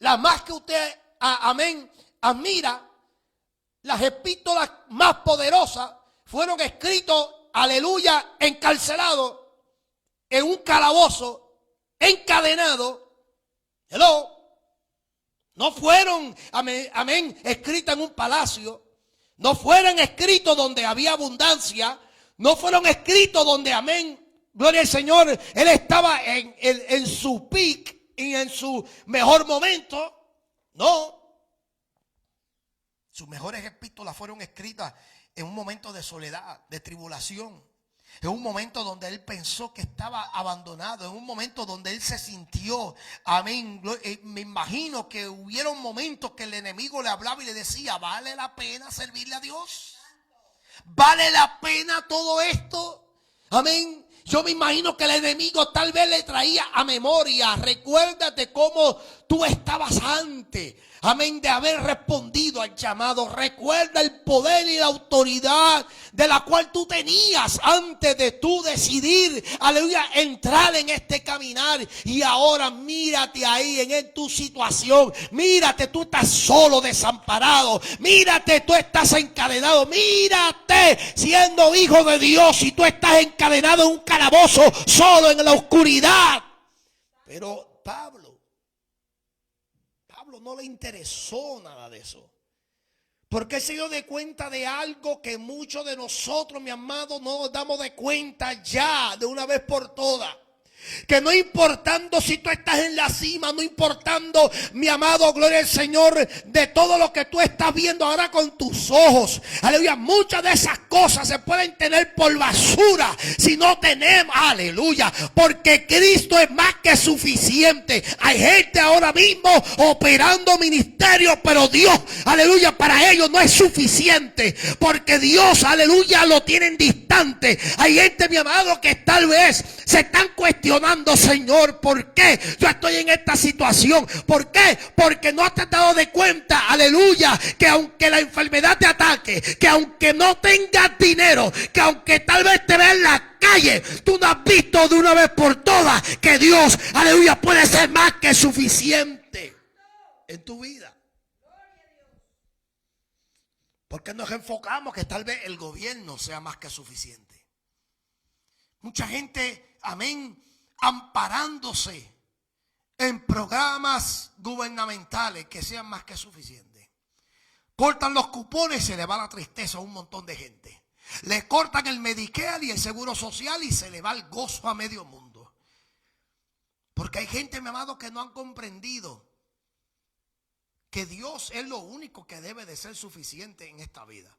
Speaker 1: Las más que usted, amén, admira, las epístolas más poderosas fueron escritas, aleluya, encarcelado, en un calabozo, encadenado. Hello. No fueron, amén, escritas en un palacio. No fueron escritos donde había abundancia. No fueron escritos donde, amén, gloria al Señor, él estaba en su peak y en su mejor momento. No. Sus mejores epístolas fueron escritas en un momento de soledad, de tribulación. En un momento donde él pensó que estaba abandonado, en un momento donde él se sintió, amén. Me imagino que hubieron momentos que el enemigo le hablaba y le decía, ¿vale la pena servirle a Dios? ¿Vale la pena todo esto? Amén. Yo me imagino que el enemigo tal vez le traía a memoria, recuérdate cómo tú estabas antes, amén, de haber respondido al llamado. Recuerda el poder y la autoridad de la cual tú tenías antes de tú decidir, aleluya, entrar en este caminar. Y ahora mírate ahí en tu situación. Mírate, tú estás solo, desamparado. Mírate, tú estás encadenado. Mírate siendo hijo de Dios y tú estás encadenado en un calabozo, solo en la oscuridad. Pero Pablo no le interesó nada de eso. Porque él se dio de cuenta de algo que muchos de nosotros, mi amado, no nos damos de cuenta ya de una vez por todas. Que no importando si tú estás en la cima, no importando, mi amado, gloria al Señor, de todo lo que tú estás viendo ahora con tus ojos, aleluya, muchas de esas cosas se pueden tener por basura si no tenemos, aleluya, porque Cristo es más que suficiente. Hay gente ahora mismo operando ministerios, pero Dios, aleluya, para ellos no es suficiente, porque Dios, aleluya, lo tienen distante. Hay gente, mi amado, que tal vez se están cuestionando, Señor, ¿por qué yo estoy en esta situación? ¿Por qué? Porque no te has dado de cuenta, aleluya, que aunque la enfermedad te ataque, que aunque no tengas dinero, que aunque tal vez te veas en la calle, tú no has visto de una vez por todas que Dios, aleluya, puede ser más que suficiente en tu vida. Porque nos enfocamos que tal vez el gobierno sea más que suficiente. Mucha gente, amén, amparándose en programas gubernamentales que sean más que suficientes. Cortan los cupones y se le va la tristeza a un montón de gente. Le cortan el Medicare y el Seguro Social y se le va el gozo a medio mundo. Porque hay gente, mi amado, que no han comprendido que Dios es lo único que debe de ser suficiente en esta vida.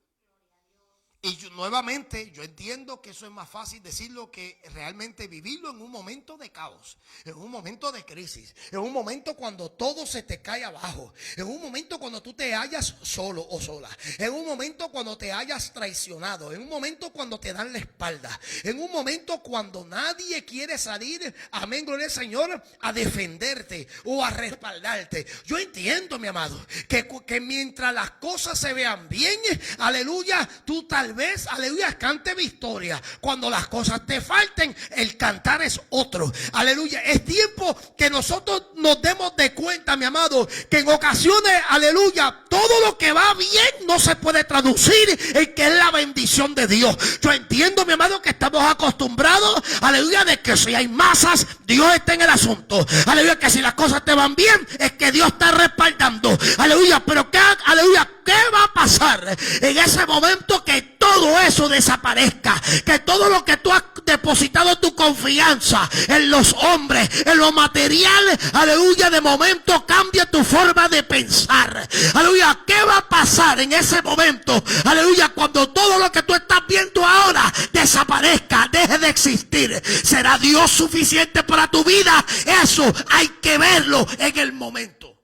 Speaker 1: Y nuevamente yo entiendo que eso es más fácil decirlo que realmente vivirlo en un momento de caos, en un momento de crisis, en un momento cuando todo se te cae abajo, en un momento cuando tú te hallas solo o sola, en un momento cuando te hayas traicionado, en un momento cuando te dan la espalda, en un momento cuando nadie quiere salir, amén, gloria al Señor, a defenderte o a respaldarte. Yo entiendo, mi amado, que mientras las cosas se vean bien, aleluya, tú tal vez, aleluya, cante victoria. Cuando las cosas te falten, el cantar es otro. Aleluya, es tiempo que nosotros nos demos de cuenta, mi amado, que en ocasiones, aleluya, todo lo que va bien no se puede traducir en que es la bendición de Dios. Yo entiendo, mi amado, que estamos acostumbrados, aleluya, de que si hay masas, Dios está en el asunto. Aleluya, que si las cosas te van bien, es que Dios está respaldando. Aleluya, pero aleluya, ¿qué va a pasar en ese momento que todo eso desaparezca? Que todo lo que tú has depositado tu confianza en los hombres, en lo material, aleluya, de momento cambia tu forma de pensar. Aleluya, ¿qué va a pasar en ese momento? Aleluya, cuando todo lo que tú estás viendo ahora desaparezca, deje de existir. ¿Será Dios suficiente para tu vida? Eso hay que verlo en el momento.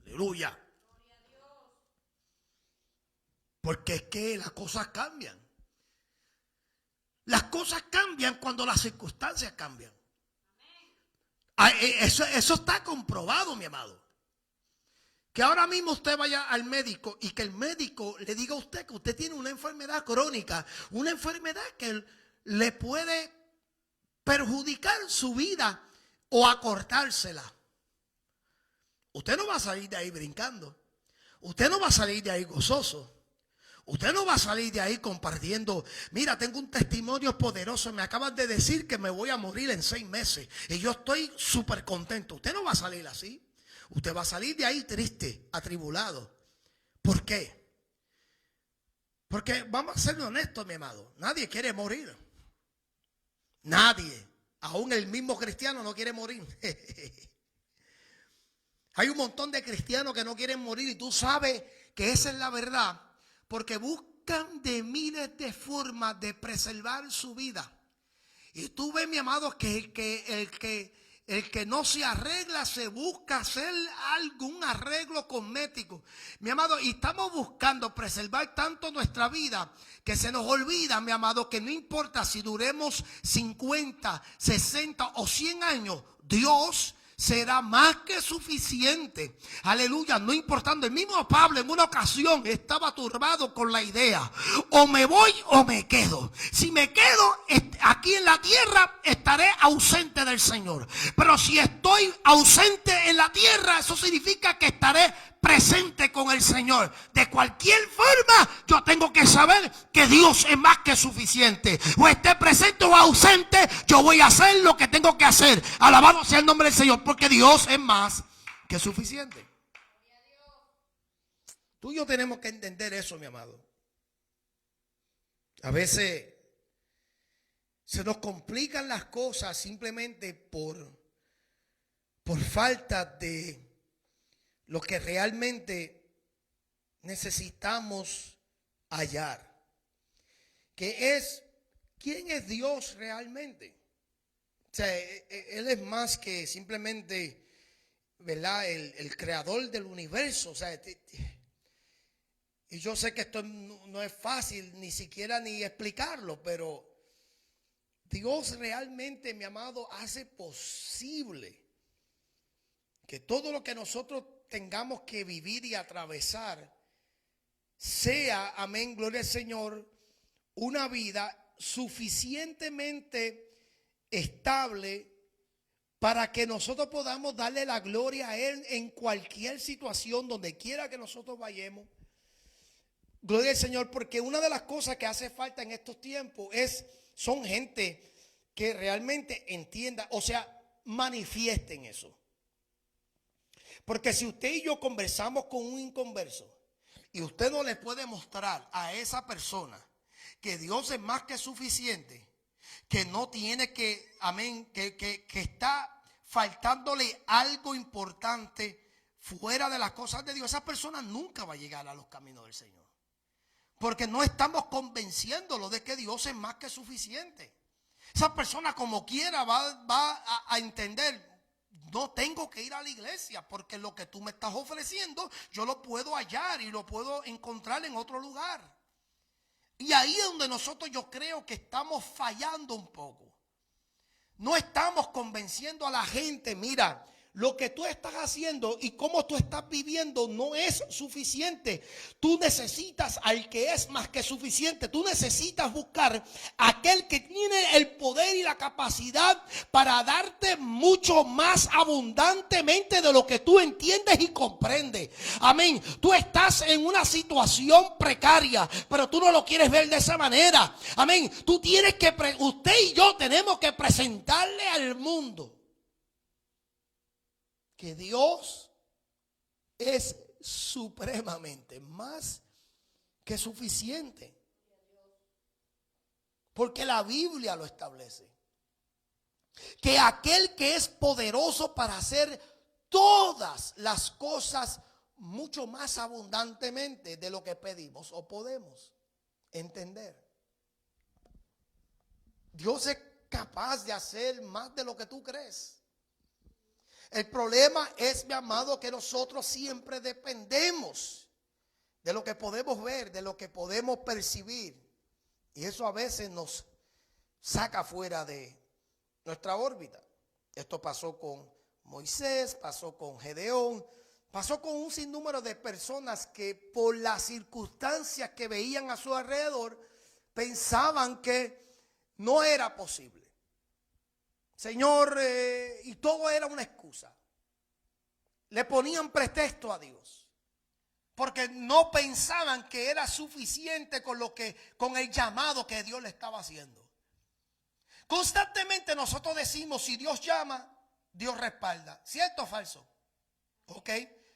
Speaker 1: Aleluya. Porque es que las cosas cambian. Las cosas cambian cuando las circunstancias cambian. Eso está comprobado, mi amado. Que ahora mismo usted vaya al médico y que el médico le diga a usted que usted tiene una enfermedad crónica, una enfermedad que le puede perjudicar su vida o acortársela. Usted no va a salir de ahí brincando. Usted no va a salir de ahí gozoso. Usted no va a salir de ahí compartiendo. Mira, tengo un testimonio poderoso. Me acaban de decir que me voy a morir en 6 meses. Y yo estoy súper contento. Usted no va a salir así. Usted va a salir de ahí triste, atribulado. ¿Por qué? Porque vamos a ser honestos, mi amado. Nadie quiere morir. Nadie. Aún el mismo cristiano no quiere morir. Hay un montón de cristianos que no quieren morir. Y tú sabes que esa es la verdad. Porque buscan de miles de formas de preservar su vida. Y tú ves, mi amado, que el que no se arregla se busca hacer algún arreglo cosmético. Mi amado, y estamos buscando preservar tanto nuestra vida que se nos olvida, mi amado, que no importa si duremos 50, 60 o 100 años, Dios será más que suficiente. Aleluya, no importando. El mismo Pablo en una ocasión estaba turbado con la idea: o me voy o me quedo. Si me quedo aquí en la tierra, estaré ausente del Señor. Pero si estoy ausente en la tierra, eso significa que estaré presente con el Señor. De cualquier forma, yo tengo que saber que Dios es más que suficiente. O esté presente o ausente, yo voy a hacer lo que tengo que hacer. Alabado sea el nombre del Señor, porque Dios es más que suficiente. Tú y yo tenemos que entender eso, mi amado. A veces se nos complican las cosas simplemente por falta de lo que realmente necesitamos hallar, que es quién es Dios realmente. O sea, Él es más que simplemente, ¿verdad?, el creador del universo. O sea, y yo sé que esto no es fácil ni siquiera ni explicarlo, pero Dios realmente, mi amado, hace posible que todo lo que nosotros tengamos que vivir y atravesar sea, amén, gloria al Señor, una vida suficientemente estable para que nosotros podamos darle la gloria a Él en cualquier situación, donde quiera que nosotros vayamos. Gloria al Señor, porque una de las cosas que hace falta en estos tiempos son gente que realmente entienda, o sea, manifiesten eso. Porque si usted y yo conversamos con un inconverso y usted no le puede mostrar a esa persona que Dios es más que suficiente, que no tiene que, amén, que está faltándole algo importante fuera de las cosas de Dios, esa persona nunca va a llegar a los caminos del Señor. Porque no estamos convenciéndolo de que Dios es más que suficiente. Esa persona como quiera va a entender, no tengo que ir a la iglesia porque lo que tú me estás ofreciendo yo lo puedo hallar y lo puedo encontrar en otro lugar. Y ahí es donde nosotros yo creo que estamos fallando un poco. No estamos convenciendo a la gente, mira, lo que tú estás haciendo y cómo tú estás viviendo no es suficiente. Tú necesitas al que es más que suficiente. Tú necesitas buscar aquel que tiene el poder y la capacidad para darte mucho más abundantemente de lo que tú entiendes y comprendes. Amén. Tú estás en una situación precaria, pero tú no lo quieres ver de esa manera. Amén. Tú tienes que, usted y yo tenemos que presentarle al mundo que Dios es supremamente más que suficiente. Porque la Biblia lo establece. Que aquel que es poderoso para hacer todas las cosas mucho más abundantemente de lo que pedimos o podemos entender. Dios es capaz de hacer más de lo que tú crees. El problema es, mi amado, que nosotros siempre dependemos de lo que podemos ver, de lo que podemos percibir. Y eso a veces nos saca fuera de nuestra órbita. Esto pasó con Moisés, pasó con Gedeón, pasó con un sinnúmero de personas que por las circunstancias que veían a su alrededor pensaban que no era posible. Señor, y todo era una excusa. Le ponían pretexto a Dios, porque no pensaban que era suficiente con el llamado que Dios le estaba haciendo. Constantemente nosotros decimos, si Dios llama, Dios respalda. ¿Cierto o falso? ¿Ok?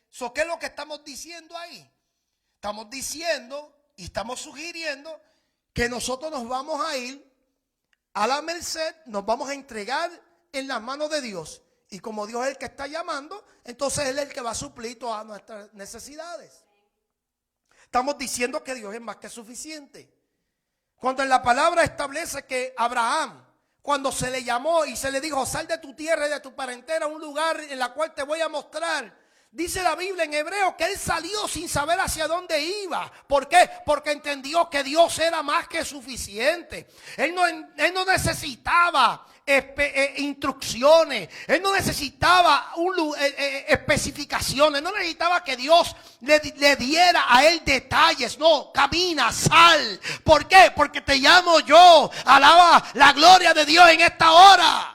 Speaker 1: So, ¿qué es lo que estamos diciendo ahí? Estamos diciendo y estamos sugiriendo que nosotros nos vamos a ir a la merced, nos vamos a entregar en las manos de Dios. Y como Dios es el que está llamando, entonces Él es el que va a suplir todas nuestras necesidades. Estamos diciendo que Dios es más que suficiente. Cuando en la palabra establece que Abraham, cuando se le llamó y se le dijo, sal de tu tierra y de tu parentela a un lugar en la cual te voy a mostrar. Dice la Biblia en hebreo que él salió sin saber hacia dónde iba. ¿Por qué? Porque entendió que Dios era más que suficiente. Él no necesitaba instrucciones. Él no necesitaba especificaciones. No necesitaba que Dios le diera a él detalles. No, camina, sal. ¿Por qué? Porque te llamo yo. Alaba la gloria de Dios en esta hora.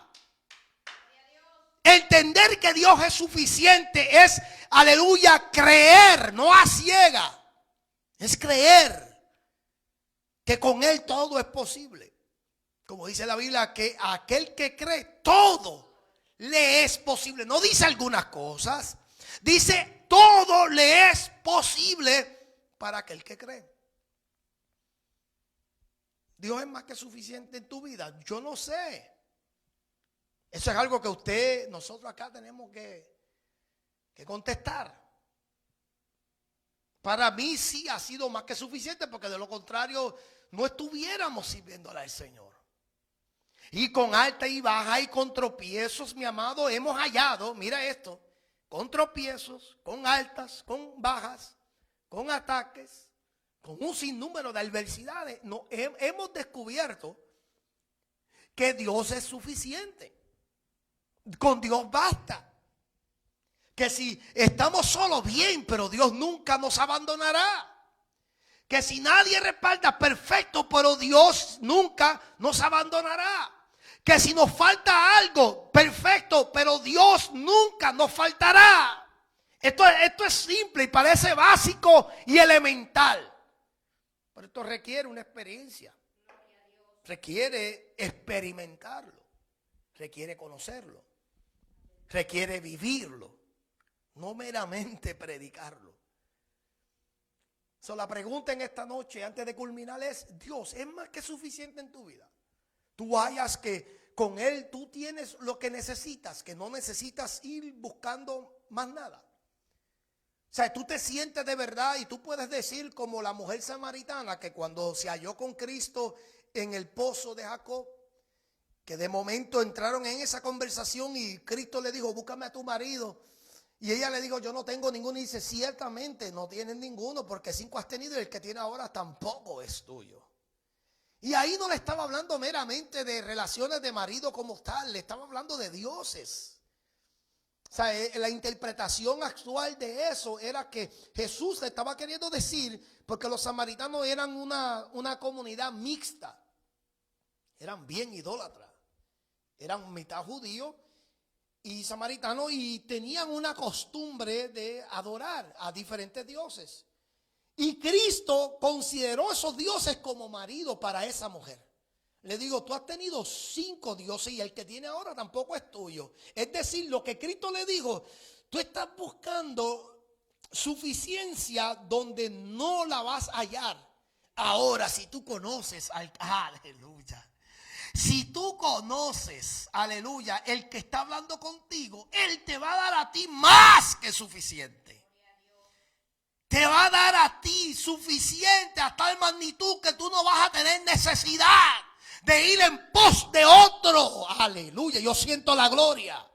Speaker 1: Entender que Dios es suficiente es, aleluya, creer, no a ciega. Es creer que con Él todo es posible. Como dice la Biblia, que a aquel que cree todo le es posible. No dice algunas cosas, dice todo le es posible para aquel que cree. Dios es más que suficiente en tu vida. Yo no sé. Eso es algo que nosotros acá tenemos que contestar. Para mí sí ha sido más que suficiente, porque de lo contrario no estuviéramos sirviéndole al Señor. Y con alta y baja y con tropiezos, mi amado, hemos hallado, mira esto, con tropiezos, con altas, con bajas, con ataques, con un sinnúmero de adversidades, hemos descubierto que Dios es suficiente. Con Dios basta. Que si estamos solos, bien, pero Dios nunca nos abandonará. Que si nadie respalda, perfecto, pero Dios nunca nos abandonará. Que si nos falta algo, perfecto, pero Dios nunca nos faltará. Esto es simple y parece básico y elemental, pero esto requiere una experiencia. requiere experimentarlo, requiere conocerlo, requiere vivirlo, no meramente predicarlo. So, la pregunta en esta noche, antes de culminar, es: Dios es más que suficiente en tu vida. Tú hayas que con Él tú tienes lo que necesitas, que no necesitas ir buscando más nada. O sea, tú te sientes de verdad y tú puedes decir como la mujer samaritana que cuando se halló con Cristo en el pozo de Jacob, que de momento entraron en esa conversación y Cristo le dijo: búscame a tu marido. Y ella le dijo: yo no tengo ninguno. Y dice: ciertamente no tienes ninguno, porque 5 has tenido y el que tiene ahora tampoco es tuyo. Y ahí no le estaba hablando meramente de relaciones de marido como tal, le estaba hablando de dioses. O sea, la interpretación actual de eso era que Jesús le estaba queriendo decir, porque los samaritanos eran una comunidad mixta, eran bien idólatras, eran mitad judíos y samaritanos, y tenían una costumbre de adorar a diferentes dioses. Y Cristo consideró esos dioses como marido para esa mujer. Le digo: tú has tenido 5 dioses y el que tiene ahora tampoco es tuyo. Es decir, lo que Cristo le dijo: tú estás buscando suficiencia donde no la vas a hallar. Ahora, si tú conoces aleluya. Si tú conoces, aleluya, el que está hablando contigo, Él te va a dar a ti más que suficiente. Te va a dar a ti suficiente a tal magnitud que tú no vas a tener necesidad de ir en pos de otro. Aleluya, yo siento la gloria.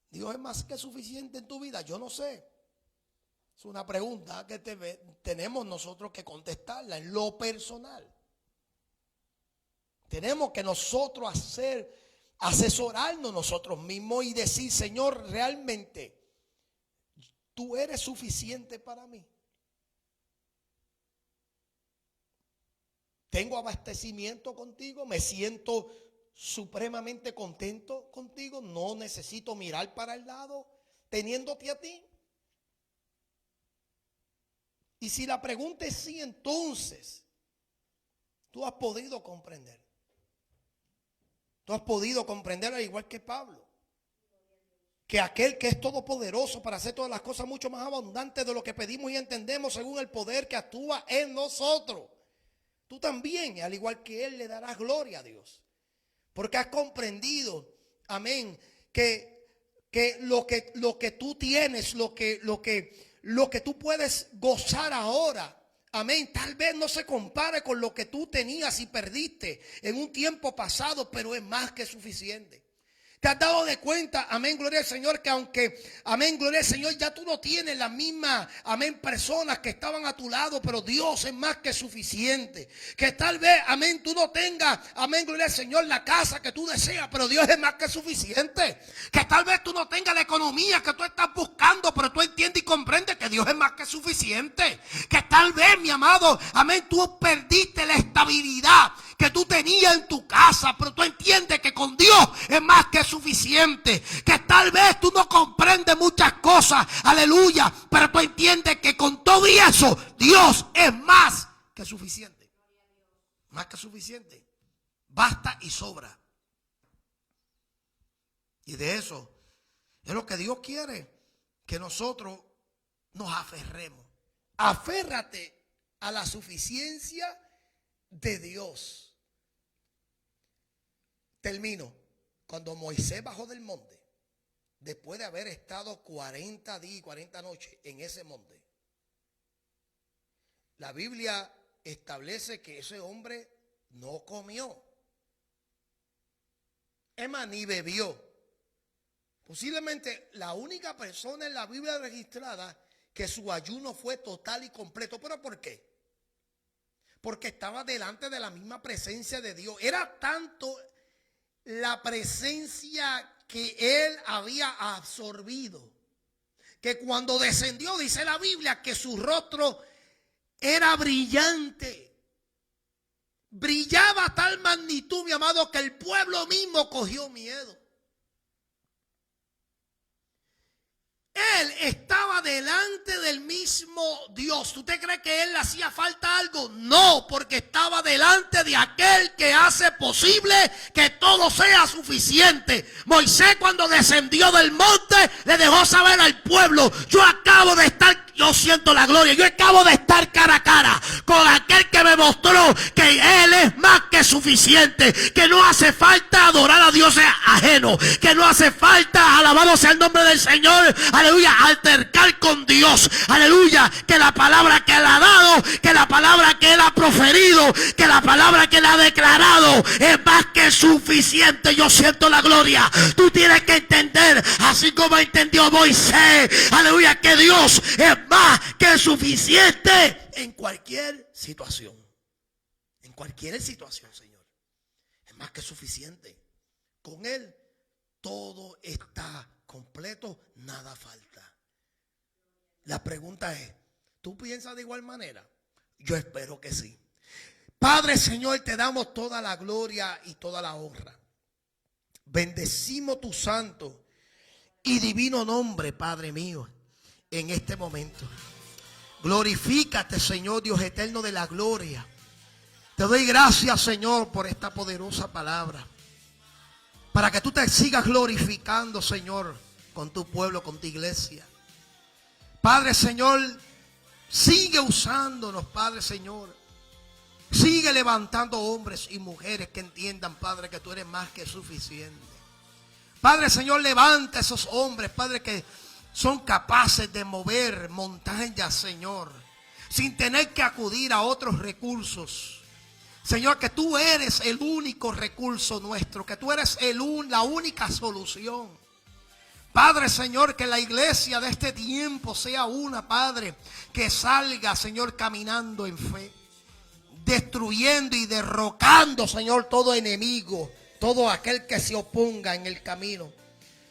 Speaker 1: Dios es más que suficiente en tu vida. Yo no sé. Es una pregunta que tenemos nosotros que contestarla en lo personal. Tenemos que nosotros asesorarnos nosotros mismos y decir: Señor, realmente tú eres suficiente para mí. Tengo abastecimiento contigo, me siento supremamente contento contigo, no necesito mirar para el lado teniéndote a ti. Y si la pregunta es sí, entonces tú has podido comprender. Tú has podido comprender, al igual que Pablo, que aquel que es todopoderoso para hacer todas las cosas mucho más abundantes de lo que pedimos y entendemos, según el poder que actúa en nosotros. Tú también, al igual que Él, le darás gloria a Dios. Porque has comprendido, amén, que lo que tú tienes, lo que tú puedes gozar ahora, amén, tal vez no se compare con lo que tú tenías y perdiste en un tiempo pasado, pero es más que suficiente. ¿Te has dado de cuenta, amén, gloria al Señor, que aunque, amén, gloria al Señor, ya tú no tienes las mismas, amén, personas que estaban a tu lado, pero Dios es más que suficiente? Que tal vez, amén, tú no tengas, amén, gloria al Señor, la casa que tú deseas, pero Dios es más que suficiente. Que tal vez tú no tengas la economía que tú estás buscando, pero tú entiendes y comprendes que Dios es más que suficiente. Que tal vez, mi amado, amén, tú perdiste la estabilidad que tú tenías en tu casa, pero tú entiendes que con Dios es más que suficiente. Que tal vez tú no comprendes muchas cosas, aleluya, pero tú entiendes que con todo y eso Dios es más que suficiente. Más que suficiente. Basta y sobra. Y de eso es lo que Dios quiere, que nosotros nos aferremos. Aférrate a la suficiencia de Dios. Termino. Cuando Moisés bajó del monte, después de haber estado 40 días y 40 noches en ese monte, la Biblia establece que ese hombre no comió, es más, ni bebió. Posiblemente la única persona en la Biblia registrada que su ayuno fue total y completo. ¿Pero por qué? Porque estaba delante de la misma presencia de Dios. Era tanto la presencia que él había absorbido, que cuando descendió, dice la Biblia, que su rostro era brillante. Brillaba a tal magnitud, mi amado, que el pueblo mismo cogió miedo. él estaba delante del mismo Dios. ¿Tú te crees que él le hacía falta algo? No, porque estaba delante de aquel que hace posible que todo sea suficiente. Moisés, cuando descendió del monte, le dejó saber al pueblo: yo acabo de estar, yo siento la gloria, yo acabo de estar cara a cara con aquel que me mostró que él es más que suficiente, que no hace falta adorar a dioses ajenos, que no hace falta, alabado sea el nombre del Señor, aleluya, altercar con Dios, aleluya, que la palabra que él ha dado, que la palabra que él ha proferido, que la palabra que él ha declarado es más que suficiente. Yo siento la gloria. Tú tienes que entender, así como entendió Moisés, aleluya, que Dios es más que suficiente en cualquier situación. En cualquier situación, Señor, es más que suficiente. Con él todo está completo, nada falta. La pregunta es, ¿tú piensas de igual manera? Yo espero que sí. Padre, Señor, te damos toda la gloria y toda la honra. Bendecimos tu santo y divino nombre, Padre mío, en este momento. Glorifícate, Señor Dios eterno de la gloria. Te doy gracias, Señor, por esta poderosa palabra, para que tú te sigas glorificando, Señor, con tu pueblo, con tu iglesia. Padre, Señor, sigue usándonos, Padre, Señor. Sigue levantando hombres y mujeres que entiendan, Padre, que tú eres más que suficiente. Padre, Señor, levanta esos hombres, Padre, que son capaces de mover montañas, Señor, sin tener que acudir a otros recursos. Señor, que tú eres el único recurso nuestro, que tú eres la única solución. Padre, Señor, que la iglesia de este tiempo sea una, Padre, que salga, Señor, caminando en fe, destruyendo y derrocando, Señor, todo enemigo, todo aquel que se oponga en el camino,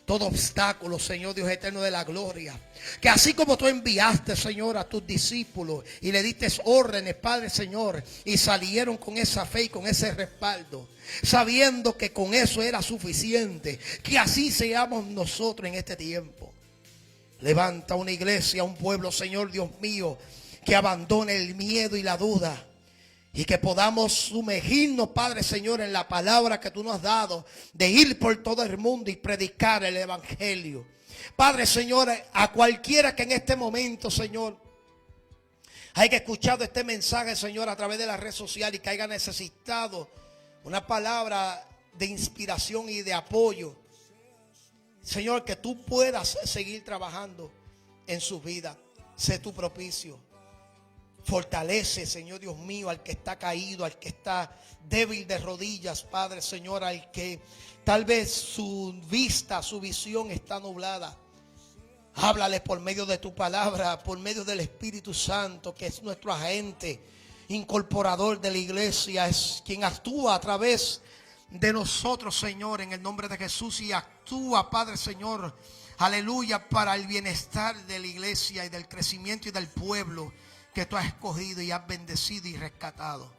Speaker 1: todo obstáculo, Señor Dios eterno de la gloria. Que así como tú enviaste, Señor, a tus discípulos y le diste órdenes, Padre, Señor, y salieron con esa fe y con ese respaldo, sabiendo que con eso era suficiente, que así seamos nosotros en este tiempo. Levanta una iglesia, un pueblo, Señor Dios mío, que abandone el miedo y la duda, y que podamos sumergirnos, Padre, Señor, en la palabra que tú nos has dado, de ir por todo el mundo y predicar el evangelio. Padre, Señor, a cualquiera que en este momento, Señor, haya escuchado este mensaje, Señor, a través de la red social y que haya necesitado una palabra de inspiración y de apoyo, Señor, que tú puedas seguir trabajando en su vida. Sé tu propicio. Fortalece, Señor Dios mío, al que está caído, al que está débil de rodillas, Padre, Señor, al que tal vez su vista, su visión está nublada. Háblale por medio de tu palabra, por medio del Espíritu Santo, que es nuestro agente incorporador de la iglesia, es quien actúa a través de nosotros, Señor, en el nombre de Jesús, y actúa, Padre, Señor, aleluya, para el bienestar de la iglesia y del crecimiento y del pueblo que tú has escogido y has bendecido y rescatado.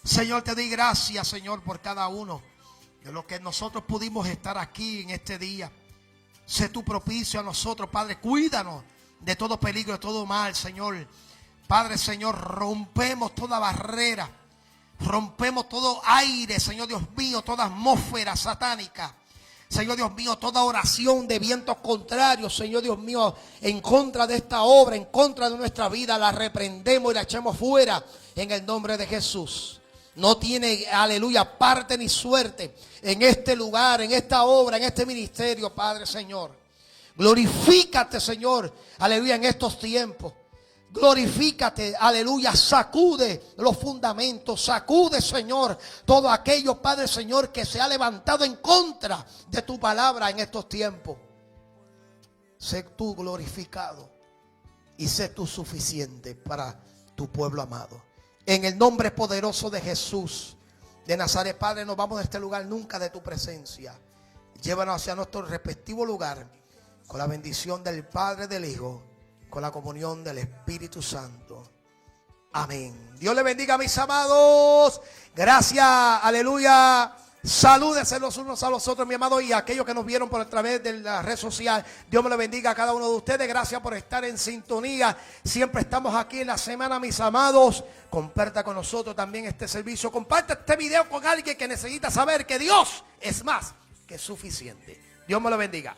Speaker 1: Señor, te doy gracias, Señor, por cada uno de los que nosotros pudimos estar aquí en este día. Sé tu propicio a nosotros, Padre. Cuídanos de todo peligro, de todo mal, Señor. Padre, Señor, rompemos toda barrera, rompemos todo aire, Señor Dios mío, toda atmósfera satánica. Señor Dios mío, toda oración de vientos contrarios, Señor Dios mío, en contra de esta obra, en contra de nuestra vida, la reprendemos y la echamos fuera en el nombre de Jesús. No tiene, aleluya, parte ni suerte en este lugar, en esta obra, en este ministerio, Padre, Señor. Glorifícate, Señor, aleluya, en estos tiempos. Glorifícate, aleluya, sacude los fundamentos, sacude, Señor, todo aquello, Padre, Señor, que se ha levantado en contra de tu palabra en estos tiempos. Sé tú glorificado y sé tú suficiente para tu pueblo amado. En el nombre poderoso de Jesús de Nazaret, Padre, no vamos de este lugar nunca de tu presencia. Llévanos hacia nuestro respectivo lugar con la bendición del Padre, del Hijo, con la comunión del Espíritu Santo. Amén. Dios le bendiga, mis amados. Gracias, aleluya, Salúdense los unos a los otros, mi amado, y a aquellos que nos vieron por a través de la red social. Dios me lo bendiga a cada uno de ustedes. Gracias por estar en sintonía. Siempre estamos aquí en la semana, mis amados. Comparta con nosotros también este servicio. Comparte este video con alguien que necesita saber que Dios es más que suficiente. Dios me lo bendiga.